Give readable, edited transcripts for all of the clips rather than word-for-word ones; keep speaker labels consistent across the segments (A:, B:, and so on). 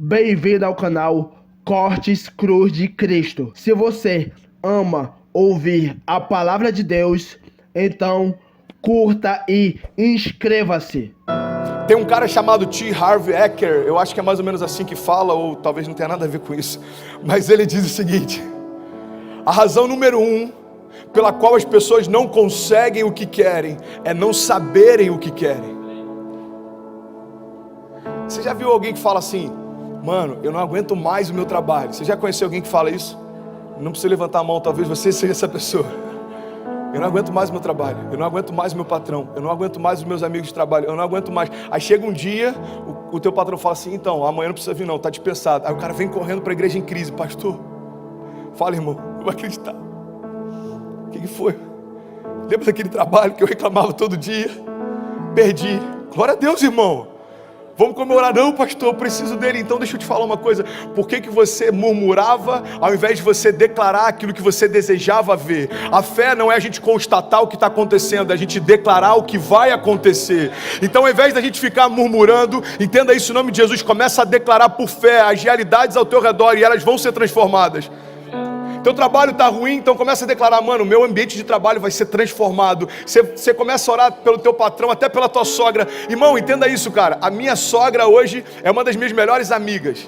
A: Bem-vindo ao canal Cortes Cruz de Cristo. Se você ama ouvir a palavra de Deus, então curta e inscreva-se.
B: Tem um cara chamado T. Harv Eker, eu acho que é mais ou menos assim que fala, ou talvez não tenha nada a ver com isso, mas ele diz o seguinte: a razão número 1 pela qual as pessoas não conseguem o que querem é não saberem o que querem. Você já viu alguém que fala assim: mano, eu não aguento mais o meu trabalho? Você já conheceu alguém que fala isso? Não precisa levantar a mão, talvez você seja essa pessoa. Eu não aguento mais o meu trabalho, eu não aguento mais o meu patrão, eu não aguento mais os meus amigos de trabalho, eu não aguento mais. Aí chega um dia, o teu patrão fala assim: então, amanhã não precisa vir não, tá dispensado. Aí o cara vem correndo para a igreja em crise: pastor, fala, irmão, não vai acreditar. O que foi? Lembra daquele trabalho que eu reclamava todo dia? Perdi. Glória a Deus, irmão. Vamos comemorar. Não, pastor, eu preciso dele. Então deixa eu te falar uma coisa: por que você murmurava ao invés de você declarar aquilo que você desejava ver? A fé não é a gente constatar o que está acontecendo, é a gente declarar o que vai acontecer. Então ao invés da gente ficar murmurando, entenda isso em nome de Jesus, começa a declarar por fé as realidades ao teu redor e elas vão ser transformadas. Teu trabalho está ruim, então começa a declarar: mano, meu ambiente de trabalho vai ser transformado. Você começa a orar pelo teu patrão, até pela tua sogra. Irmão, entenda isso, cara. A minha sogra hoje é uma das minhas melhores amigas.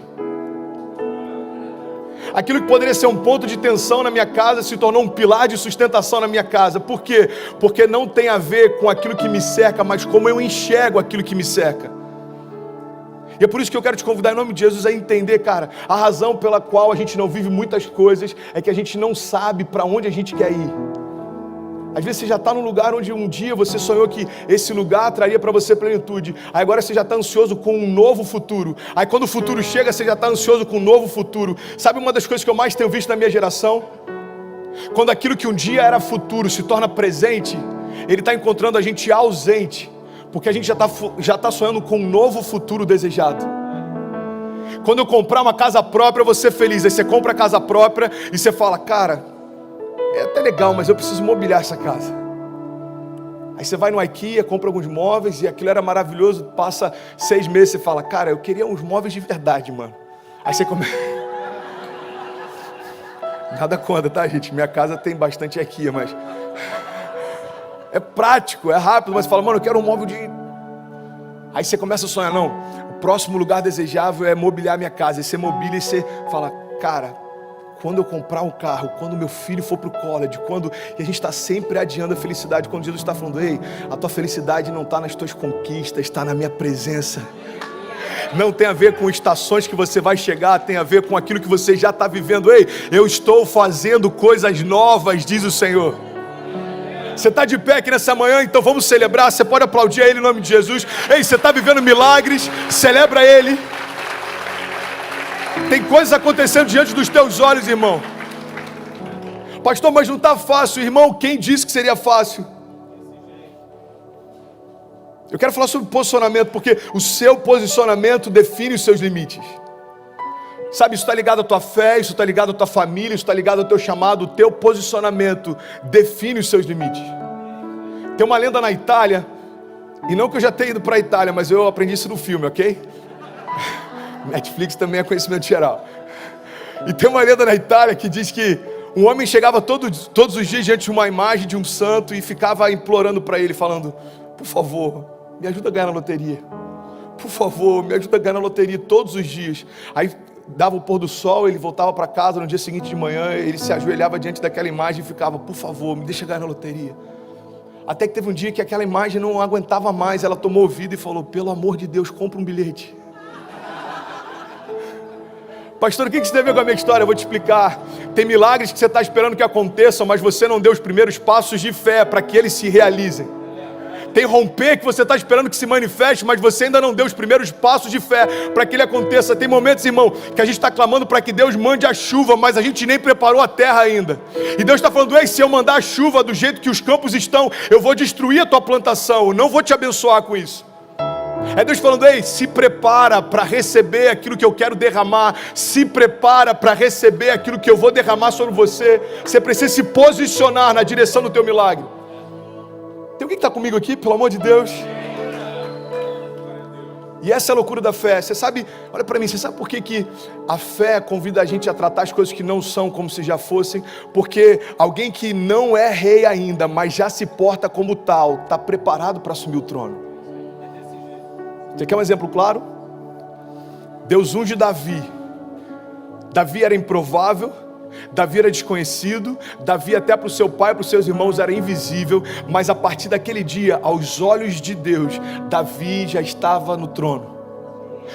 B: Aquilo que poderia ser um ponto de tensão na minha casa se tornou um pilar de sustentação na minha casa. Por quê? Porque não tem a ver com aquilo que me cerca, mas como eu enxergo aquilo que me cerca. E é por isso que eu quero te convidar em nome de Jesus a entender, cara, a razão pela qual a gente não vive muitas coisas é que a gente não sabe para onde a gente quer ir. Às vezes você já está num lugar onde um dia você sonhou que esse lugar traria para você plenitude. Aí agora você já está ansioso com um novo futuro. Aí quando o futuro chega, você já está ansioso com um novo futuro. Sabe uma das coisas que eu mais tenho visto na minha geração? Quando aquilo que um dia era futuro se torna presente, ele está encontrando a gente ausente. Porque a gente já está sonhando com um novo futuro desejado. Quando eu comprar uma casa própria, eu vou ser feliz. Aí você compra a casa própria e você fala: cara, é até legal, mas eu preciso mobiliar essa casa. Aí você vai no IKEA, compra alguns móveis e aquilo era maravilhoso. Passa 6 meses, você fala: cara, eu queria uns móveis de verdade, mano. Aí você começa... Nada contra, tá, gente? Minha casa tem bastante IKEA, mas... é prático, é rápido, mas você fala: mano, eu quero um móvel de... Aí você começa a sonhar: não, o próximo lugar desejável é mobiliar minha casa. E você mobília e você fala: cara, quando eu comprar um carro, quando meu filho for pro college, quando... E a gente está sempre adiando a felicidade, quando Jesus está falando: ei, a tua felicidade não está nas tuas conquistas, está na minha presença. Não tem a ver com estações que você vai chegar, tem a ver com aquilo que você já está vivendo. Ei, eu estou fazendo coisas novas, diz o Senhor. Você está de pé aqui nessa manhã, então vamos celebrar. Você pode aplaudir a Ele em nome de Jesus. Ei, você está vivendo milagres, celebra Ele. Tem coisas acontecendo diante dos teus olhos, irmão. Pastor, mas não está fácil. Irmão, quem disse que seria fácil? Eu quero falar sobre posicionamento, porque o seu posicionamento define os seus limites. Sabe, isso está ligado à tua fé, isso está ligado à tua família, isso está ligado ao teu chamado. O teu posicionamento define os seus limites. Tem uma lenda na Itália, e não que eu já tenha ido para a Itália, mas eu aprendi isso no filme, ok? Netflix também é conhecimento geral. E tem uma lenda na Itália que diz que um homem chegava todos os dias diante de uma imagem de um santo e ficava implorando para ele, falando: por favor, me ajuda a ganhar na loteria. Por favor, me ajuda a ganhar na loteria todos os dias. Aí dava o pôr do sol, ele voltava para casa no dia seguinte de manhã, ele se ajoelhava diante daquela imagem e ficava: por favor, me deixa ganhar na loteria. Até que teve um dia que aquela imagem não aguentava mais, ela tomou vida e falou: pelo amor de Deus, compra um bilhete. Pastor, o que isso tem a ver com a minha história? Eu vou te explicar. Tem milagres que você está esperando que aconteçam, mas você não deu os primeiros passos de fé para que eles se realizem. Tem romper que você está esperando que se manifeste, mas você ainda não deu os primeiros passos de fé para que ele aconteça. Tem momentos, irmão, que a gente está clamando para que Deus mande a chuva, mas a gente nem preparou a terra ainda. E Deus está falando: ei, se eu mandar a chuva do jeito que os campos estão, eu vou destruir a tua plantação, eu não vou te abençoar com isso. É Deus falando: ei, se prepara para receber aquilo que eu quero derramar, se prepara para receber aquilo que eu vou derramar sobre você. Você precisa se posicionar na direção do teu milagre. Tem alguém que está comigo aqui, pelo amor de Deus? E essa é a loucura da fé. Você sabe, olha para mim, você sabe por que a fé convida a gente a tratar as coisas que não são como se já fossem? Porque alguém que não é rei ainda, mas já se porta como tal, está preparado para assumir o trono. Você quer um exemplo claro? Deus unge Davi. Davi era improvável, Davi era desconhecido, Davi até para o seu pai e para os seus irmãos era invisível, mas a partir daquele dia, aos olhos de Deus, Davi já estava no trono.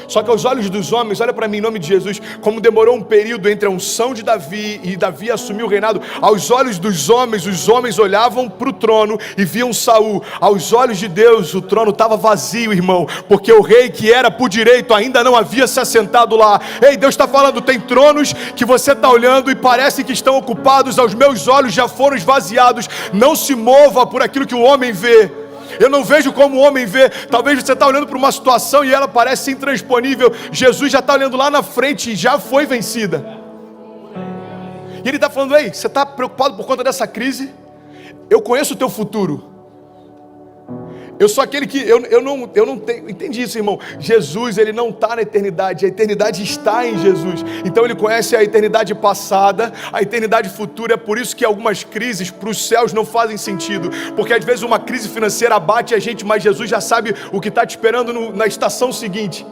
B: Só que aos olhos dos homens, olha para mim em nome de Jesus, como demorou um período entre a unção de Davi e Davi assumir o reinado, aos olhos dos homens, os homens olhavam para o trono e viam Saul. Aos olhos de Deus, o trono estava vazio, irmão, porque o rei que era por direito ainda não havia se assentado lá. Ei, Deus está falando, tem tronos que você está olhando e parece que estão ocupados, aos meus olhos já foram esvaziados. Não se mova por aquilo que o homem vê. Eu não vejo como o homem vê. Talvez você está olhando para uma situação e ela parece intransponível. Jesus já está olhando lá na frente e já foi vencida. E Ele está falando, ei, você está preocupado por conta dessa crise? Eu conheço o teu futuro. Eu sou aquele que, eu não tenho, entendi isso, irmão. Jesus, Ele não está na eternidade, a eternidade está em Jesus. Então Ele conhece a eternidade passada, a eternidade futura. É por isso que algumas crises para os céus não fazem sentido, porque às vezes uma crise financeira abate a gente, mas Jesus já sabe o que está te esperando na estação seguinte.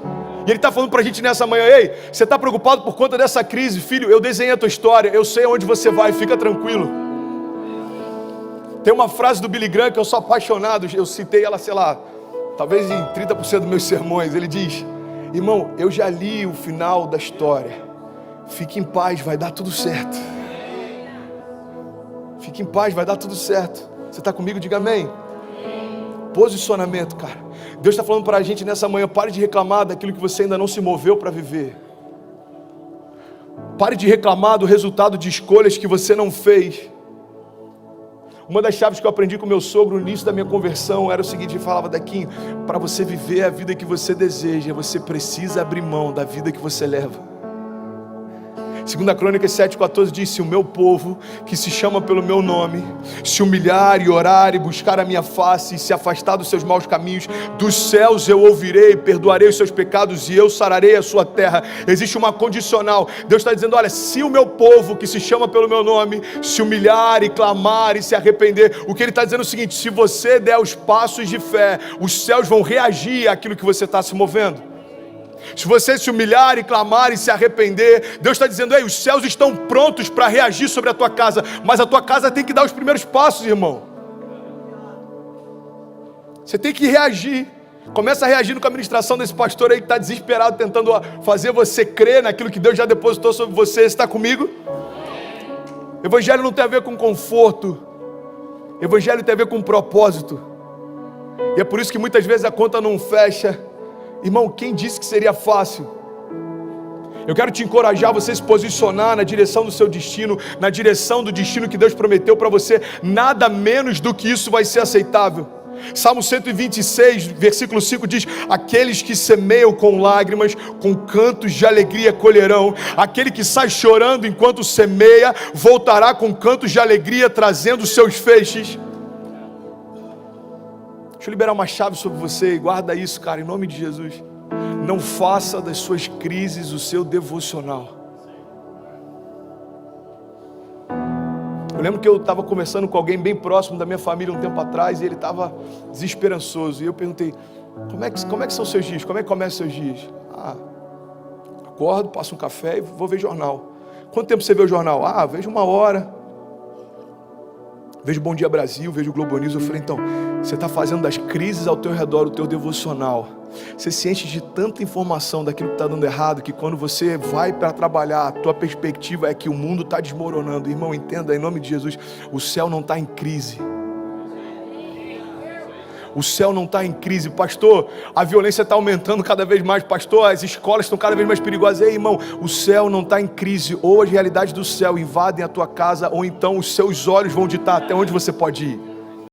B: E Ele está falando para a gente nessa manhã, ei, você está preocupado por conta dessa crise? Filho, eu desenhei a tua história, eu sei aonde você vai, fica tranquilo. Tem uma frase do Billy Graham que eu sou apaixonado, eu citei ela, sei lá, talvez em 30% dos meus sermões. Ele diz, irmão, eu já li o final da história, fique em paz, vai dar tudo certo. Fique em paz, vai dar tudo certo. Você está comigo? Diga amém. Posicionamento, cara. Deus está falando para a gente nessa manhã, pare de reclamar daquilo que você ainda não se moveu para viver. Pare de reclamar do resultado de escolhas que você não fez. Uma das chaves que eu aprendi com meu sogro no início da minha conversão era o seguinte, ele falava, Dequinho, para você viver a vida que você deseja, você precisa abrir mão da vida que você leva. 2 Crônicas 7,14 diz, se o meu povo, que se chama pelo meu nome, se humilhar e orar e buscar a minha face e se afastar dos seus maus caminhos, dos céus eu ouvirei, perdoarei os seus pecados e eu sararei a sua terra. Existe uma condicional. Deus está dizendo, olha, se o meu povo, que se chama pelo meu nome, se humilhar e clamar e se arrepender, o que Ele está dizendo é o seguinte, se você der os passos de fé, os céus vão reagir àquilo que você está se movendo. Se você se humilhar e clamar e se arrepender, Deus está dizendo, ei, os céus estão prontos para reagir sobre a tua casa, mas a tua casa tem que dar os primeiros passos, irmão. Você tem que reagir. Começa a reagir com a ministração desse pastor aí que está desesperado, tentando fazer você crer naquilo que Deus já depositou sobre você. Você está comigo? Evangelho não tem a ver com conforto. Evangelho tem a ver com propósito. E é por isso que muitas vezes a conta não fecha. Irmão, quem disse que seria fácil? Eu quero te encorajar a você se posicionar na direção do seu destino, na direção do destino que Deus prometeu para você. Nada menos do que isso vai ser aceitável. Salmo 126, versículo 5 diz, aqueles que semeiam com lágrimas, com cantos de alegria colherão. Aquele que sai chorando enquanto semeia, voltará com cantos de alegria, trazendo seus feixes. Deixa eu liberar uma chave sobre você e guarda isso, cara, em nome de Jesus. Não faça das suas crises o seu devocional. Eu lembro que eu estava conversando com alguém bem próximo da minha família um tempo atrás e ele estava desesperançoso. E eu perguntei, como é que são os seus dias? Como é que começam os seus dias? Acordo, passo um café e vou ver jornal. Quanto tempo você vê o jornal? Vejo 1 hora. Vejo Bom Dia Brasil, vejo Globo News. Eu falei, então, você está fazendo das crises ao teu redor o teu devocional. Você se enche de tanta informação daquilo que está dando errado, que quando você vai para trabalhar, a tua perspectiva é que o mundo está desmoronando. Irmão, entenda, em nome de Jesus, o céu não está em crise. O céu não está em crise. Pastor, a violência está aumentando cada vez mais. Pastor, as escolas estão cada vez mais perigosas. Ei, irmão, o céu não está em crise. Ou as realidades do céu invadem a tua casa, ou então os seus olhos vão ditar até onde você pode ir.